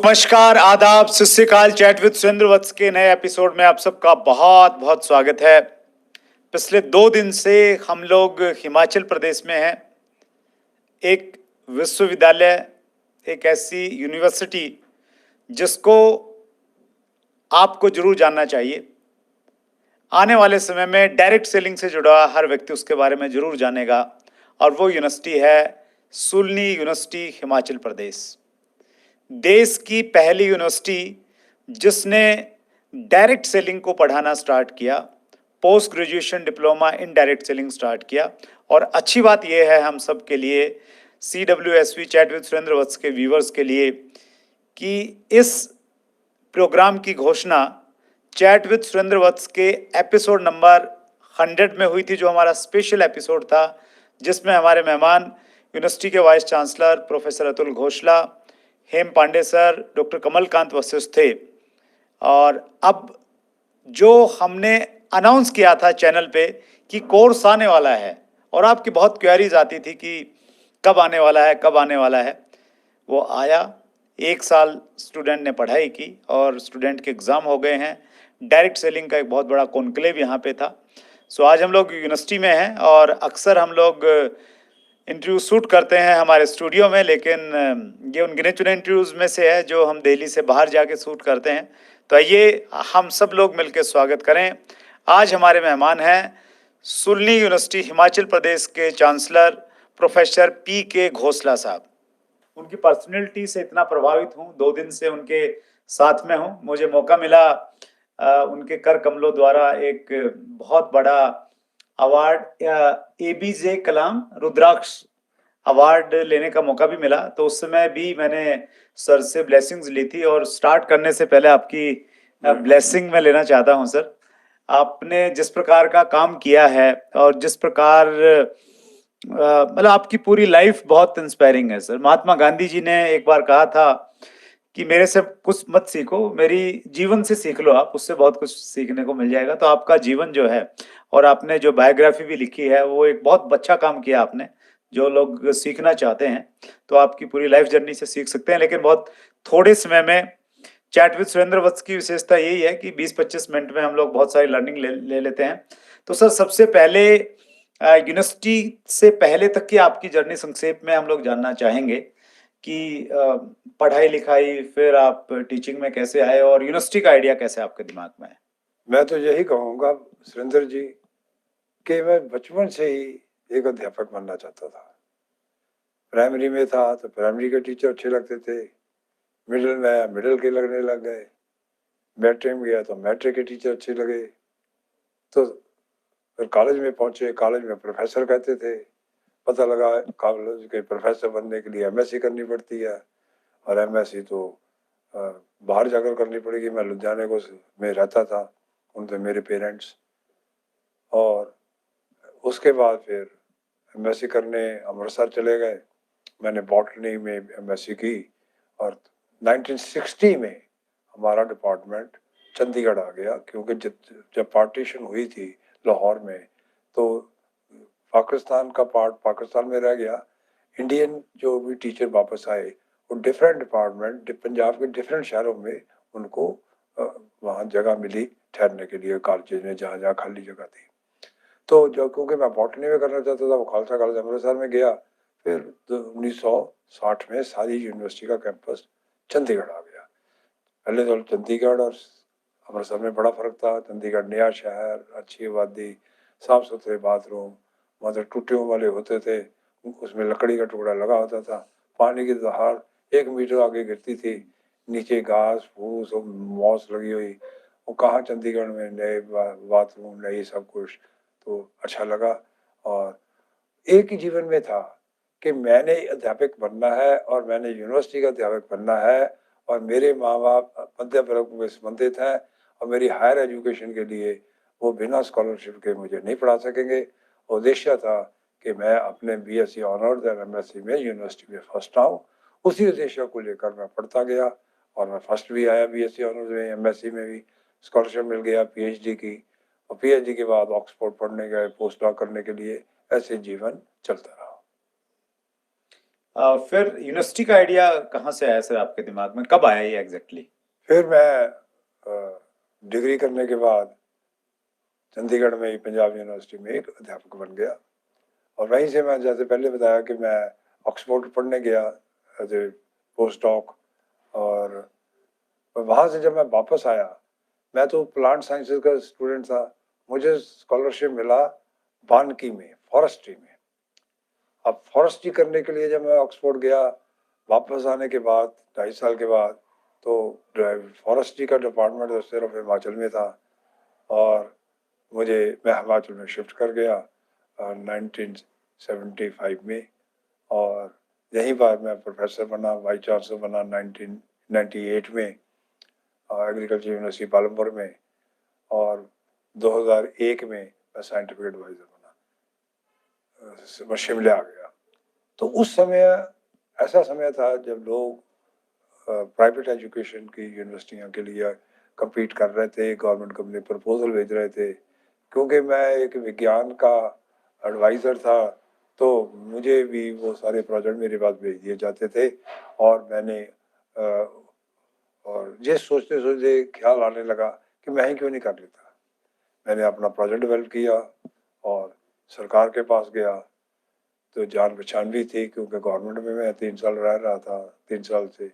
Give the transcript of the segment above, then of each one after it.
नमस्कार, आदाब, सत श्री अकाल। चैट विद सुरेंद्र वत्स के नए एपिसोड में आप सबका बहुत बहुत स्वागत है। पिछले 2 दिन से हम लोग हिमाचल प्रदेश में हैं। एक विश्वविद्यालय, एक ऐसी यूनिवर्सिटी जिसको आपको जरूर जानना चाहिए। आने वाले समय में डायरेक्ट सेलिंग से जुड़ा हर व्यक्ति उसके बारे में जरूर जानेगा, और वो यूनिवर्सिटी है सुलनी यूनिवर्सिटी, हिमाचल प्रदेश। देश की पहली यूनिवर्सिटी जिसने डायरेक्ट सेलिंग को पढ़ाना स्टार्ट किया, post graduation diploma in direct selling start किया। और अच्छी बात यह है हम सब के लिए, CWSV चैट विद सुरेंद्र वत्स के व्यूवर्स के लिए, कि इस प्रोग्राम की घोषणा चैट विद सुरेंद्र वत्स के एपिसोड नंबर 100 में हुई थी, जो हमारा स्पेशल एपिसोड था, जिसमें हमारे मेहमान यूनिवर्सिटी के वाइस चांसलर प्रोफेसर अतुल घोषला, हेम पांडे सर, डॉक्टर कमलकांत वशिष्ठ थे। और अब जो हमने अनाउंस किया था चैनल पे कि कोर्स आने वाला है, और आपकी बहुत क्वेरीज आती थी कि कब आने वाला है, कब आने वाला है, वो आया। 1 साल स्टूडेंट ने पढ़ाई की और स्टूडेंट के एग्ज़ाम हो गए हैं। डायरेक्ट सेलिंग का एक बहुत बड़ा कॉन्क्लेव यहाँ पे था। सो आज हम लोग यूनिवर्सिटी में हैं, और अक्सर हम लोग इंटरव्यू शूट करते हैं हमारे स्टूडियो में, लेकिन ये उन गिने चुने इंटरव्यूज़ में से है जो हम दिल्ली से बाहर जाके शूट करते हैं। तो आइए हम सब लोग मिलकर स्वागत करें। आज हमारे मेहमान हैं सुलनी यूनिवर्सिटी हिमाचल प्रदेश के चांसलर प्रोफेसर PK घोषला साहब। उनकी पर्सनैलिटी से इतना प्रभावित हूँ, 2 दिन से उनके साथ में हूँ। मुझे मौका मिला उनके कर कमलों द्वारा एक बहुत बड़ा अवार्ड, ABJ कलाम रुद्राक्ष अवार्ड लेने का मौका भी मिला। तो उस समय भी मैंने सर से ब्लेसिंग्स ली थी, और स्टार्ट करने से पहले आपकी ब्लेसिंग मैं लेना चाहता हूं सर। आपने जिस प्रकार का काम किया है और जिस प्रकार मतलब आपकी पूरी लाइफ बहुत इंस्पायरिंग है सर। महात्मा गांधी जी ने एक बार कहा था कि मेरे से कुछ मत सीखो, मेरी जीवन से सीख लो, आप उससे बहुत कुछ सीखने को मिल जाएगा। तो आपका जीवन जो है, और आपने जो बायोग्राफी भी लिखी है, वो एक बहुत अच्छा काम किया आपने। जो लोग सीखना चाहते हैं तो आपकी पूरी लाइफ जर्नी से सीख सकते हैं, लेकिन बहुत थोड़े समय में। चैट विद सुरेंद्र वत्स की विशेषता यही है कि 20-25 मिनट में हम लोग बहुत सारी लर्निंग ले लेते हैं। तो सर, सबसे पहले यूनिवर्सिटी से पहले तक की आपकी जर्नी संक्षेप में हम लोग जानना चाहेंगे कि पढ़ाई लिखाई, फिर आप टीचिंग में कैसे आए, और यूनिवर्सिटी का आइडिया कैसे आपके दिमाग में है। मैं तो यही कहूँगा सुरेंद्र जी कि मैं बचपन से ही एक अध्यापक बनना चाहता था। प्राइमरी में था तो प्राइमरी के टीचर अच्छे लगते थे, मिडिल में आया मिडिल के लगने लग गए, मैट्रिक में गया तो मैट्रिक के टीचर अच्छे लगे। तो फिर कॉलेज में पहुँचे, कॉलेज में प्रोफेसर कहते थे। पता लगा कॉलेज के प्रोफेसर बनने के लिए MSc करनी पड़ती है, और MSc तो बाहर जाकर करनी पड़ेगी। मैं लुधियाने को में रहता था, उनसे मेरे पेरेंट्स। और उसके बाद फिर MSc करने अमृतसर चले गए। मैंने बॉटनी में MSc की, और 1960 में हमारा डिपार्टमेंट चंडीगढ़ आ गया, क्योंकि जब पार्टीशन हुई थी लाहौर में, तो पाकिस्तान का पार्ट पाकिस्तान में रह गया। इंडियन जो भी टीचर वापस आए, वो डिफरेंट डिपार्टमेंट पंजाब के डिफरेंट शहरों में उनको वहाँ जगह मिली ठहरने के लिए, कॉलेज में जहाँ जहाँ खाली जगह थी। तो जो क्योंकि मैं बॉटनी में करना चाहता था, वो खालसा कॉलेज अमृतसर में गया। फिर 1960 में सारी यूनिवर्सिटी का कैंपस चंडीगढ़ आ गया। पहले तो चंडीगढ़ और अमृतसर में बड़ा फर्क था। चंडीगढ़ नया शहर, अच्छी आबादी, साफ सुथरे बाथरूम, मतलब टूटियों वाले होते थे, उसमें लकड़ी का टुकड़ा लगा होता था, पानी की दहाड़ 1 मीटर आगे गिरती थी, नीचे घास फूस और मॉस लगी हुई। वो कहाँ चंडीगढ़ में नए बाथरूम, नई सब कुछ, तो अच्छा लगा। और एक ही जीवन में था कि मैंने अध्यापक बनना है, और मैंने यूनिवर्सिटी का अध्यापक बनना है, और मेरे माँ बाप मध्य वर्ग में संबंधित हैं, और मेरी हायर एजुकेशन के लिए वो बिना स्कॉलरशिप के मुझे नहीं पढ़ा सकेंगे। उद्देश्य था कि मैं अपने BSc ऑनर्स और MSc में यूनिवर्सिटी में फर्स्ट आऊँ। उसी उद्देश्य को लेकर मैं पढ़ता गया, और मैं फर्स्ट भी आया BSc ऑनर्स में, MSc में भी स्कॉलरशिप मिल गया PhD की, और PhD के बाद ऑक्सफोर्ड पढ़ने गए पोस्ट डॉक करने के लिए। ऐसे जीवन चलता रहा। फिर यूनिवर्सिटी का आइडिया कहाँ से आया सर आपके दिमाग में, कब आया ये एग्जैक्टली? फिर मैं डिग्री करने के बाद चंडीगढ़ में ही पंजाब यूनिवर्सिटी में एक अध्यापक बन गया, और वहीं से मैं, जैसे पहले बताया कि मैं ऑक्सफोर्ड पढ़ने गया एज ए पोस्ट डॉक, और वहाँ से जब मैं वापस आया, मैं तो प्लांट साइंसेज का स्टूडेंट था, मुझे स्कॉलरशिप मिला वानिकी में, फॉरेस्ट्री में। अब फॉरेस्ट्री करने के लिए जब मैं ऑक्सफोर्ड गया, वापस आने के बाद 2.5 साल के बाद, तो फॉरेस्ट्री का डिपार्टमेंट तो सिर्फ हिमाचल में था, और मैं हिमाचल में शिफ्ट कर गया 1975 में, और यहीं पर मैं प्रोफेसर बना, वाइस चांसलर बना 1998 में एग्रीकलचर यूनिवर्सिटी पालमपुर में, और 2001 में मैं साइंटिफिक एडवाइजर बना, शिमला आ गया। तो उस समय ऐसा समय था जब लोग प्राइवेट एजुकेशन की यूनिवर्सिटियों के लिए compete कर रहे थे, गवर्नमेंट कंपनी प्रपोजल भेज रहे थे। क्योंकि मैं एक विज्ञान का एडवाइज़र था, तो मुझे भी वो सारे प्रोजेक्ट मेरे पास भेज दिए जाते थे, और मैंने और ये सोचते-सोचते ख्याल आने लगा कि मैं ही क्यों नहीं कर लेता। मैंने अपना प्रोजेक्ट डेवलप किया और सरकार के पास गया, तो जान-पहचान भी थी क्योंकि गवर्नमेंट में मैं 3 साल रह रहा था, 3 साल से।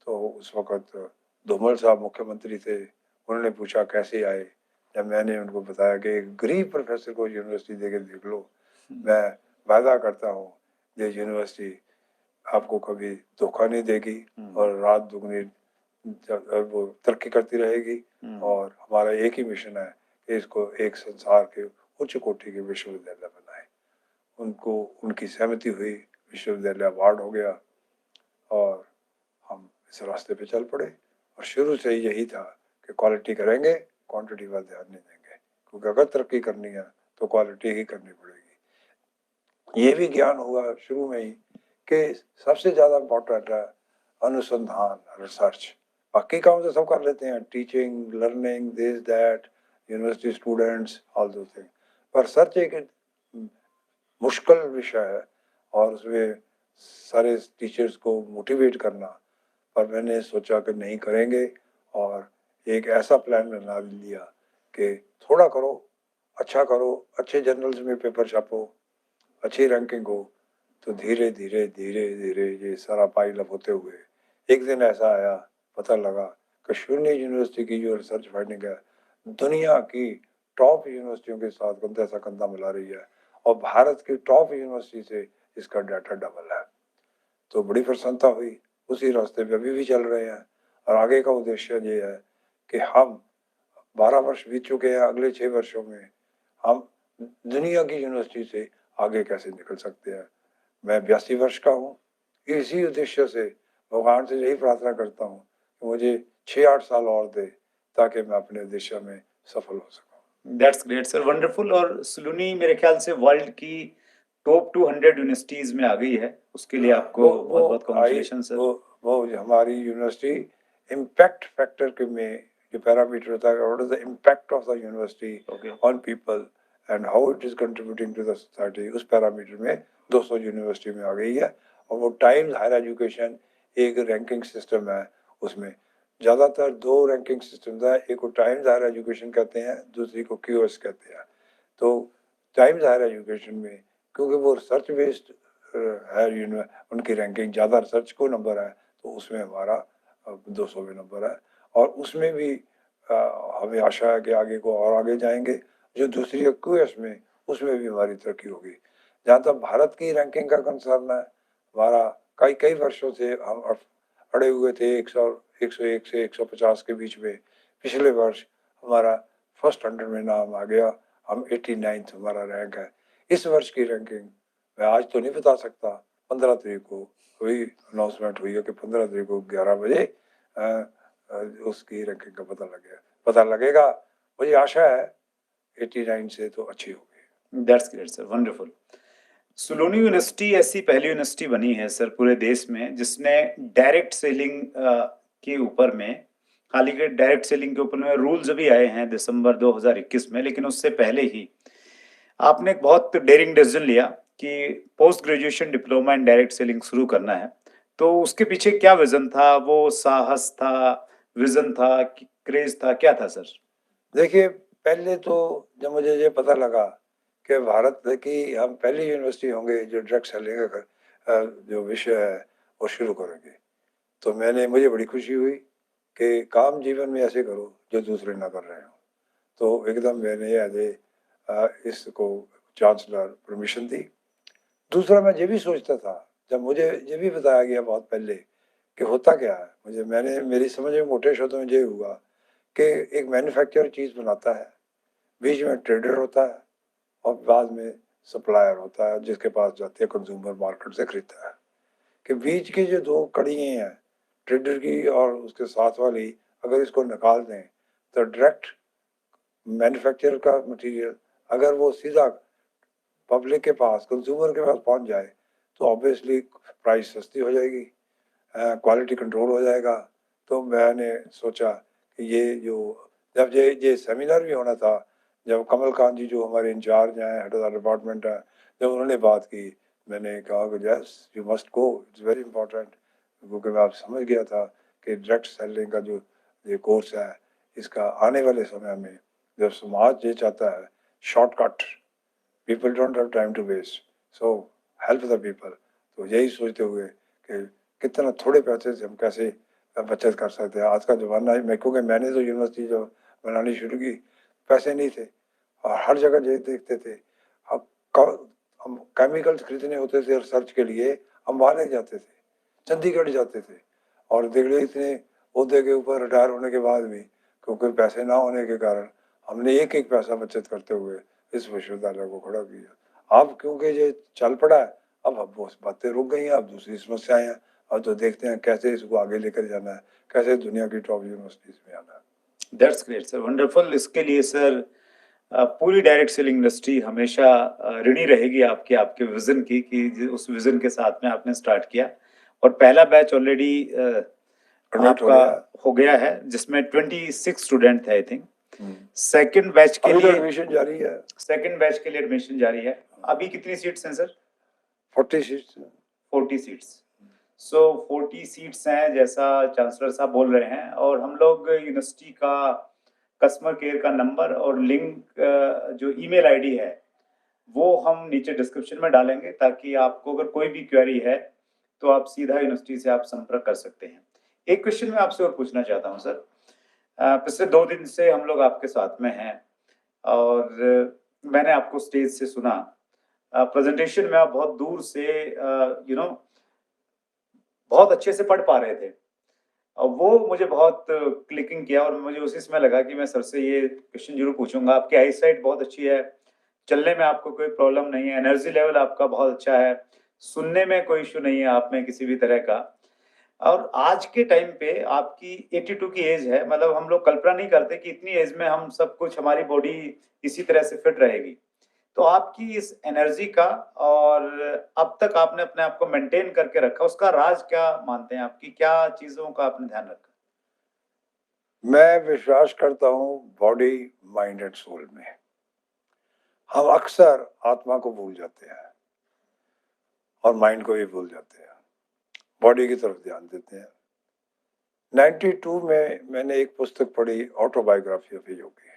तो उस वक़्त धूमल साहब मुख्यमंत्री थे, उन्होंने पूछा कैसे आए? जब मैंने उनको बताया कि एक गरीब प्रोफ़ेसर को यूनिवर्सिटी देके देख लो, मैं वादा करता हूँ ये यूनिवर्सिटी आपको कभी धोखा नहीं देगी, और रात दुगनी वो तरक्की करती रहेगी, और हमारा एक ही मिशन है कि इसको एक संसार के उच्च कोटि के विश्वविद्यालय बनाएँ। उनको उनकी सहमति हुई, विश्वविद्यालय अवार्ड हो गया, और हम इस रास्ते पे चल पड़े, और शुरू से ही यही था कि क्वालिटी करेंगे, क्वांटिटी पर ध्यान नहीं देंगे, क्योंकि अगर तरक्की करनी है तो क्वालिटी ही करनी पड़ेगी। ये भी ज्ञान हुआ शुरू में ही कि सबसे ज़्यादा इम्पोर्टेंट है अनुसंधान, रिसर्च। बाकी काम तो सब कर लेते हैं, teaching, learning, this that, university students, all those things, पर रिसर्च एक मुश्किल विषय है, और उसमें सारे टीचर्स को मोटिवेट करना। पर मैंने सोचा कि नहीं करेंगे, और एक ऐसा प्लान बना लिया कि थोड़ा करो, अच्छा करो, अच्छे जर्नल्स में पेपर छापो, अच्छी रैंकिंग हो, तो धीरे धीरे धीरे धीरे ये सारा पाइल अप होते हुए एक दिन ऐसा आया, पता लगा कि शून्य यूनिवर्सिटी की जो रिसर्च फाइंडिंग है, दुनिया की टॉप यूनिवर्सिटियों के साथ कंधा से कंधा मिला रही है, और भारत की टॉप यूनिवर्सिटी से इसका डाटा डबल है। तो बड़ी प्रसन्नता हुई, उसी रास्ते पे अभी भी चल रहे हैं, और आगे का उद्देश्य ये है कि हम 12 वर्ष बीत चुके हैं, अगले 6 वर्षों में हम दुनिया की यूनिवर्सिटी से आगे कैसे निकल सकते हैं। मैं 82 वर्ष का हूँ, इसी उद्देश्य से भगवान से यही प्रार्थना करता हूँ कि मुझे 6-8 साल और दे, ताकि मैं अपने उद्देश्य में सफल हो सकूँ। That's great sir, wonderful. और सुलूनी मेरे ख्याल से वर्ल्ड की टॉप 200 यूनिवर्सिटीज में आ गई है, उसके लिए आपको बहुत बहुत कॉन्ग्रेचुलेशन सर। वो हमारी यूनिवर्सिटी इम्पैक्ट फैक्टर के में जो पैरामीटर होता है, what is the impact of the university on people and how it is contributing to the society, उस पैरामीटर में 200 यूनिवर्सिटी में आ गई है। और वो टाइम्स हायर एजुकेशन एक रैंकिंग सिस्टम है, उसमें ज़्यादातर 2 रैंकिंग सिस्टम है, एक को टाइम्स हायर एजुकेशन कहते हैं, दूसरी को क्यूएस कहते हैं। तो टाइम्स हायर एजुकेशन में क्योंकि वो रिसर्च बेस्ड है, उनकी रैंकिंग ज़्यादा रिसर्च को नंबर है, तो उसमें हमारा 200 नंबर है, और उसमें भी हमें आशा है कि आगे को और आगे जाएंगे। जो दूसरी क्यूएस में, उसमें भी हमारी तरक्की होगी। जहाँ तक भारत की रैंकिंग का कंसर्न है, हमारा कई कई वर्षों से हम अड़े हुए थे 101 से 150 के बीच में। पिछले वर्ष हमारा फर्स्ट 100 में नाम आ गया, हम 89th हमारा रैंक है। इस वर्ष की रैंकिंग मैं आज तो नहीं बता सकता, 15 तारीख को हुई, अनाउंसमेंट हुई है कि 15 तारीख को 11 बजे उसकी रैंकिंग का पता लगेगा। मुझे आशा है 89 से तो अच्छी होगी। That's great sir, wonderful. Suloni university ऐसी पहली यूनिवर्सिटी बनी है सर पूरे देश में जिसने डायरेक्ट सेलिंग के ऊपर में, हाल ही के डायरेक्ट सेलिंग के ऊपर में रूल्स अभी आए हैं दिसंबर 2021 में, लेकिन उससे पहले ही आपने एक बहुत डेयरिंग डिसीजन लिया कि post graduation diploma in direct selling शुरू करना है, तो उसके पीछे क्या विज़न था? वो साहस था, विज़न था, कि क्रेज़ था, क्या था सर? देखिए, पहले तो जब मुझे ये पता लगा कि भारत की हम पहली यूनिवर्सिटी होंगे जो डायरेक्ट सेलिंग का जो विषय है वो शुरू करेंगे, तो मुझे बड़ी खुशी हुई कि काम जीवन में ऐसे करो जो दूसरे ना कर रहे हों। तो एकदम मैंने एज ए इसको चांसलर परमिशन दी। दूसरा मैं ये भी सोचता था, जब मुझे ये भी बताया गया बहुत पहले कि होता क्या है, मेरी समझ में मोटे शब्दों में ये हुआ कि एक मैन्युफैक्चरर चीज़ बनाता है, बीच में ट्रेडर होता है और बाद में सप्लायर होता है जिसके पास जाते हैं कंज्यूमर मार्केट से खरीदता है। कि बीच की जो दो कड़ियाँ हैं, ट्रेडर की और उसके साथ वाली, अगर इसको निकाल दें तो डायरेक्ट मैन्युफैक्चरर का मटेरियल अगर वो सीधा पब्लिक के पास, कंज्यूमर के पास पहुंच जाए तो ऑब्वियसली प्राइस सस्ती हो जाएगी, क्वालिटी कंट्रोल हो जाएगा। तो मैंने सोचा कि जब ये सेमिनार भी होना था, जब कमल कांत जी जो हमारे इंचार्ज हैं, हेड ऑफ द डिपार्टमेंट है, जब उन्होंने बात की, मैंने कहा कि yes you must go, it's very important. क्योंकि मैं आप समझ गया था कि डायरेक्ट सेलिंग का जो ये कोर्स है, इसका आने वाले समय में जब समाज ये चाहता है shortcut, people don't have time to waste, so help the people. तो यही सोचते हुए कि कितना थोड़े पैसे से हम कैसे बचत कर सकते हैं। आज का ज़माना है, क्योंकि मैंने तो यूनिवर्सिटी जो बनानी शुरू की, पैसे नहीं थे और हर जगह ये देखते थे। अब हम केमिकल्स खरीदने होते थे रिसर्च के लिए, हम बाहर जाते थे, चंडीगढ़ जाते थे, और देख लो इतने ओहदे के ऊपर रिटायर होने के बाद भी, क्योंकि पैसे ना होने के कारण हमने एक एक पैसा बचत करते हुए इस विश्वविद्यालय को खड़ा किया। अब क्योंकि ये चल पड़ा है, अब वो बातें रुक गई हैं, अब दूसरी समस्याएं हैं। अब तो देखते हैं कैसे इसको आगे लेकर जाना है, कैसे दुनिया की टॉप यूनिवर्सिटीज में आना है। That's great sir, wonderful. इसके लिए सर पूरी डायरेक्ट सेलिंग इंडस्ट्री हमेशा ऋणी रहेगी आपके आपके विजन की, कि उस विजन के साथ में आपने स्टार्ट किया। और पहला बैच ऑलरेडी कन्वर्ट हो आपका गया। हो गया है, जिसमें 26 स्टूडेंट थे आई थिंक। सेकंड बैच के अभी तो लिए एडमिशन जारी है। सेकंड बैच के लिए एडमिशन जारी है। अभी कितनी सीट्स हैं सर? 40 सीट्स। 40 सीट्स। सो 40 सीट्स हैं, जैसा चांसलर साहब बोल रहे हैं। और हम लोग यूनिवर्सिटी का कस्टमर केयर का नंबर और लिंक, जो ईमेल आईडी है, वो हम नीचे डिस्क्रिप्शन में डालेंगे, ताकि आपको अगर कोई भी क्वेरी है तो आप सीधा यूनिवर्सिटी से आप संपर्क कर सकते हैं। एक क्वेश्चन मैं आपसे और पूछना चाहता हूँ सर। पिछले 2 दिन से हम लोग आपके साथ में हैं, और मैंने आपको स्टेज से सुना। प्रेजेंटेशन में आप बहुत दूर से बहुत अच्छे से पढ़ पा रहे थे। वो मुझे बहुत क्लिकिंग किया, और मुझे उसी समय लगा कि मैं सर से ये क्वेश्चन ज़रूर पूछूँगा। आपकी आई साइट बहुत अच्छी है, चलने में आपको कोई प्रॉब्लम नहीं है, एनर्जी लेवल आपका बहुत अच्छा है, सुनने में कोई इश्यू नहीं है आप में किसी भी तरह का। और आज के टाइम पे आपकी 82 की एज है, मतलब हम लोग कल्पना नहीं करते कि इतनी एज में हम सब कुछ, हमारी बॉडी इसी तरह से फिट रहेगी। तो आपकी इस एनर्जी का, और अब तक आपने अपने आप को मेंटेन करके रखा, उसका राज क्या मानते हैं? आपकी क्या चीज़ों का आपने ध्यान रखा? मैं विश्वास करता हूँ बॉडी, माइंड एंड सोल में। हम अक्सर आत्मा को भूल जाते हैं और माइंड को भी भूल जाते हैं, बॉडी की तरफ ध्यान देते हैं। 92 में मैंने एक पुस्तक पढ़ी, ऑटोबायोग्राफी ऑफ ए योगी।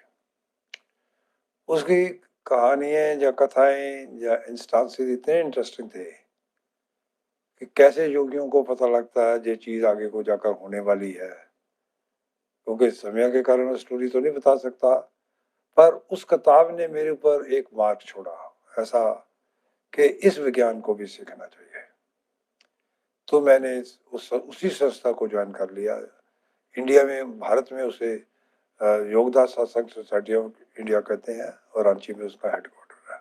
उसकी कहानियाँ या कथाएं या इंस्टांसेस इतने इंटरेस्टिंग थे कि कैसे योगियों को पता लगता है ये चीज़ आगे को जाकर होने वाली है। क्योंकि समय के कारण स्टोरी तो नहीं बता सकता, पर उस किताब ने मेरे ऊपर एक मार्क छोड़ा, ऐसा कि इस विज्ञान को भी सीखना चाहिए। तो मैंने उसी संस्था को ज्वाइन कर लिया। इंडिया में, भारत में उसे योगदास सत्संग सोसाइटी ऑफ इंडिया कहते हैं, और रांची में उसका हेडक्वार्टर है,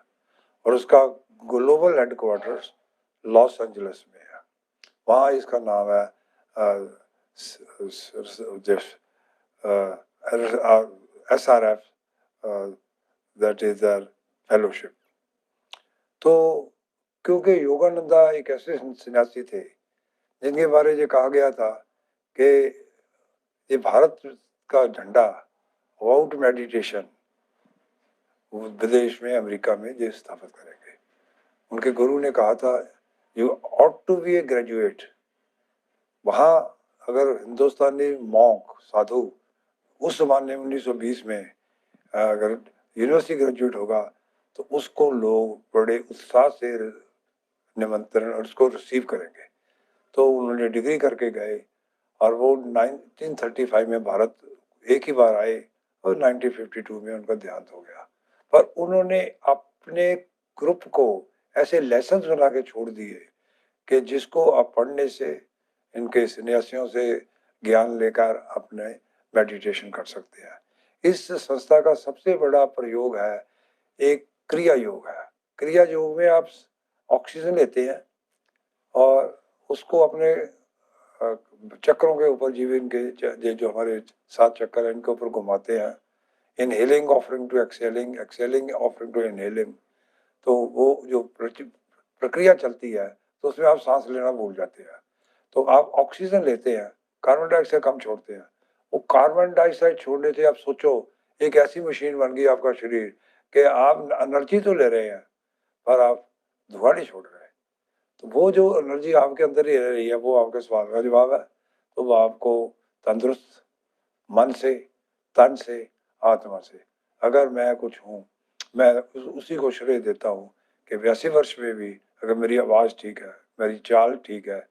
और उसका ग्लोबल हेडक्वार्टर्स लॉस एंजलिस में है। वहाँ इसका नाम है SRF, that is the fellowship. तो क्योंकि योगानंदा एक ऐसे सन्यासी थे जिनके बारे में कहा गया था कि ये भारत का झंडा विदाउट मेडिटेशन विदेश में, अमेरिका में ये स्थापित करेंगे। उनके गुरु ने कहा था, you ought to be a graduate. वहाँ अगर हिंदुस्तानी मॉन्क साधु उस जमाने में 1920 में अगर यूनिवर्सिटी ग्रेजुएट होगा तो उसको लोग बड़े उत्साह से निमंत्रण और उसको रिसीव करेंगे। तो उन्होंने डिग्री करके गए और वो 1935 में भारत एक ही बार आए और 1952 में उनका देहांत हो गया। पर उन्होंने अपने ग्रुप को ऐसे लेसन बना के छोड़ दिए कि जिसको आप पढ़ने से इनके सन्यासियों से ज्ञान लेकर अपने मेडिटेशन कर सकते हैं। इस संस्था का सबसे बड़ा प्रयोग है एक क्रिया योग है। क्रिया योग में आप ऑक्सीजन लेते हैं और उसको अपने चक्रों के ऊपर, जीवन के जो हमारे 7 चक्कर हैं इनके ऊपर घुमाते हैं। Inhaling offering to exhaling, exhaling offering to inhaling. तो वो जो प्रक्रिया चलती है तो उसमें आप सांस लेना भूल जाते हैं। तो आप ऑक्सीजन लेते हैं, कार्बन डाइऑक्साइड कम छोड़ते हैं। वो कार्बन डाइऑक्साइड छोड़ने से आप सोचो एक ऐसी मशीन बन गई आपका शरीर कि आप एनर्जी तो ले रहे हैं पर आप धुआं नहीं छोड़ रहे। तो वो जो एनर्जी आपके अंदर ही रह रही है वो आपके सवाल का जवाब है। तो वो आपको तंदुरुस्त मन से, तन से, आत्मा से, अगर मैं कुछ हूँ मैं उसी को श्रेय देता हूँ कि 82 वर्ष में भी अगर मेरी आवाज़ ठीक है, मेरी चाल ठीक है,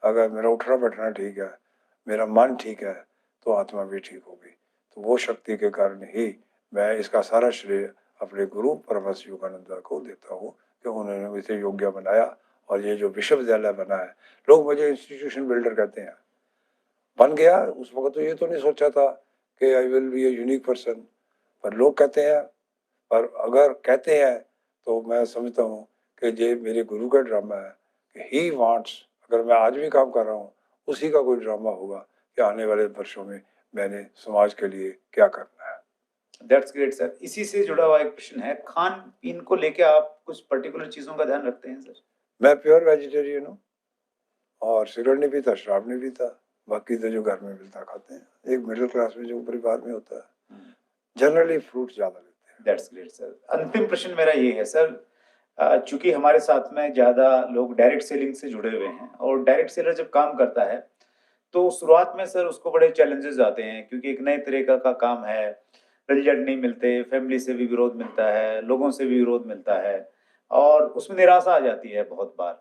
अगर मेरा उठना बैठना ठीक है, मेरा मन ठीक है तो आत्मा भी ठीक होगी। तो वो शक्ति के कारण ही मैं इसका सारा श्रेय अपने गुरु परमहंस योगानंद को देता हूँ कि उन्होंने इसे योग्य बनाया और ये जो विश्वविद्यालय बना है, लोग मुझे इंस्टीट्यूशन बिल्डर कहते हैं, बन गया। उस वक्त तो ये तो नहीं सोचा था कि I will be a unique person, पर लोग कहते हैं। पर अगर कहते हैं तो मैं समझता हूँ कि ये मेरे गुरु का ड्रामा है कि ही वांट्स, अगर मैं आज भी काम कर रहा हूँ उसी का कोई ड्रामा होगा कि आने वाले वर्षों में मैंने समाज के लिए क्या करना है। That's great sir. इसी से जुड़ा हुआ एक प्रश्न है, खान पीन को लेके आप कुछ पर्टिकुलर चीजों का ध्यान रखते हैं सर? मैं प्योर वेजिटेरियन हूँ और सिगरेट नहीं पीता, शराब नहीं पीता, बाकी तो जो घर में मिलता खाते हैं। एक मिडिल क्लास में जो परिवार में होता है जनरली फ्रूट ज्यादा लेते हैं। That's great sir. अंतिम प्रश्न मेरा ये है सर, चूंकि हमारे साथ में ज्यादा लोग डायरेक्ट सेलिंग से जुड़े हुए हैं और डायरेक्ट सेलर जब काम करता है तो शुरुआत में सर उसको बड़े चैलेंजेस आते हैं क्योंकि एक नए तरीका का काम है, रिजल्ट नहीं मिलते, फैमिली से भी विरोध मिलता है, लोगों से भी विरोध मिलता है और उसमें निराशा आ जाती है बहुत बार।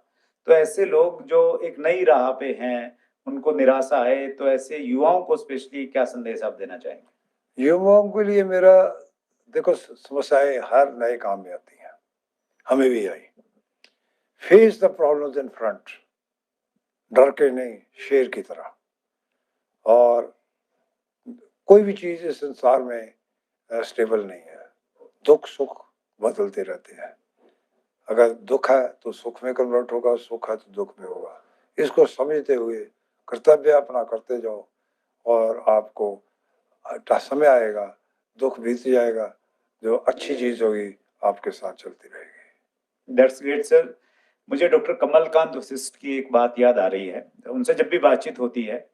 तो ऐसे लोग जो एक नई राह पे हैं, उनको निराशा आए तो ऐसे युवाओं को स्पेशली क्या संदेश आप देना चाहेंगे? युवाओं के लिए मेरा, देखो समस्याएं हर नए काम में आती हैं, हमें भी आई। Face the problems in front, डर के नहीं, शेर की तरह। और कोई भी चीज इस संसार में स्टेबल नहीं है, दुख सुख बदलते रहते हैं। अगर दुख है तो सुख में कन्वर्ट होगा, सुख है तो दुख में होगा। इसको समझते हुए कर्तव्य अपना करते जाओ और आपको समय आएगा, दुख बीत जाएगा, जो अच्छी चीज होगी आपके साथ चलती रहेगी। That's great sir. मुझे डॉक्टर कमलकांत वशिष्ठ की एक बात याद आ रही है, उनसे जब भी बातचीत होती है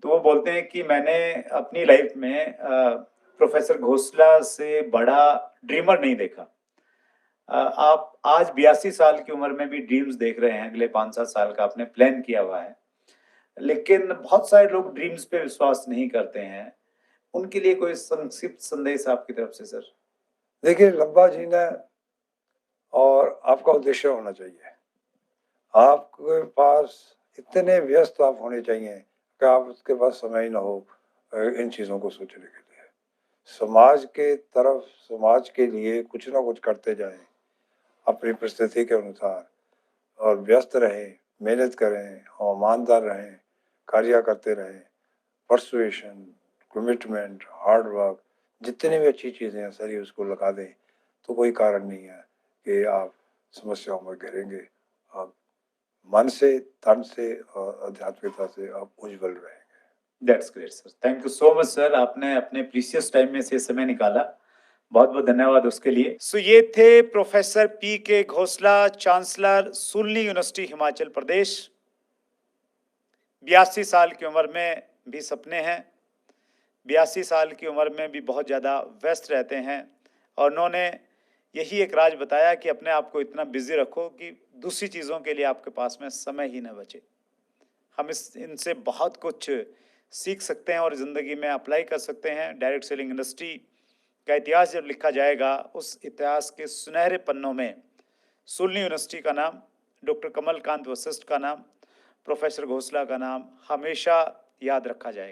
तो वो बोलते हैं कि मैंने अपनी लाइफ में प्रोफेसर घोषला से बड़ा ड्रीमर नहीं देखा। आप आज 82 साल की उम्र में भी ड्रीम्स देख रहे हैं, अगले 5-7 साल का आपने प्लान किया हुआ है, लेकिन बहुत सारे लोग ड्रीम्स पे विश्वास नहीं करते हैं। उनके लिए कोई संक्षिप्त संदेश आपकी तरफ से सर? देखिए, लंबा जीना और आपका उद्देश्य होना चाहिए। आपके पास इतने व्यस्त आप होने चाहिए कि आप उसके पास समय ही ना हो इन चीज़ों को सोचने के लिए। समाज के तरफ, समाज के लिए कुछ ना कुछ करते जाएं अपनी परिस्थिति के अनुसार और व्यस्त रहें, मेहनत करें और ईमानदार रहें, कार्य करते रहें। परसुएशन, कमिटमेंट, हार्ड वर्क, जितनी भी अच्छी चीज़ें हैं सारी उसको लगा दें तो कोई कारण नहीं है कि आप समस्याओं में घिरेंगे। आप मन से, तन से और आध्यात्मिकता से आप उज्जवल रहेंगे। That's great sir. Thank you so much sir, आपने अपने प्रीशियस टाइम में से समय निकाला, बहुत बहुत धन्यवाद उसके लिए। सो ये थे प्रोफेसर पी के घोषला, चांसलर सुलनी यूनिवर्सिटी हिमाचल प्रदेश। 82 साल की उम्र में भी सपने हैं, 82 साल की उम्र में भी बहुत ज़्यादा व्यस्त रहते हैं और उन्होंने यही एक राज बताया कि अपने आप को इतना बिजी रखो कि दूसरी चीज़ों के लिए आपके पास में समय ही न बचे। हम इस इनसे बहुत कुछ सीख सकते हैं और ज़िंदगी में अप्लाई कर सकते हैं। डायरेक्ट सेलिंग इंडस्ट्री का इतिहास जब लिखा जाएगा, उस इतिहास के सुनहरे पन्नों में सुलनी यूनिवर्सिटी का नाम, डॉक्टर कमलकांत वशिष्ठ का नाम, प्रोफेसर घोसला का नाम हमेशा याद रखा जाएगा।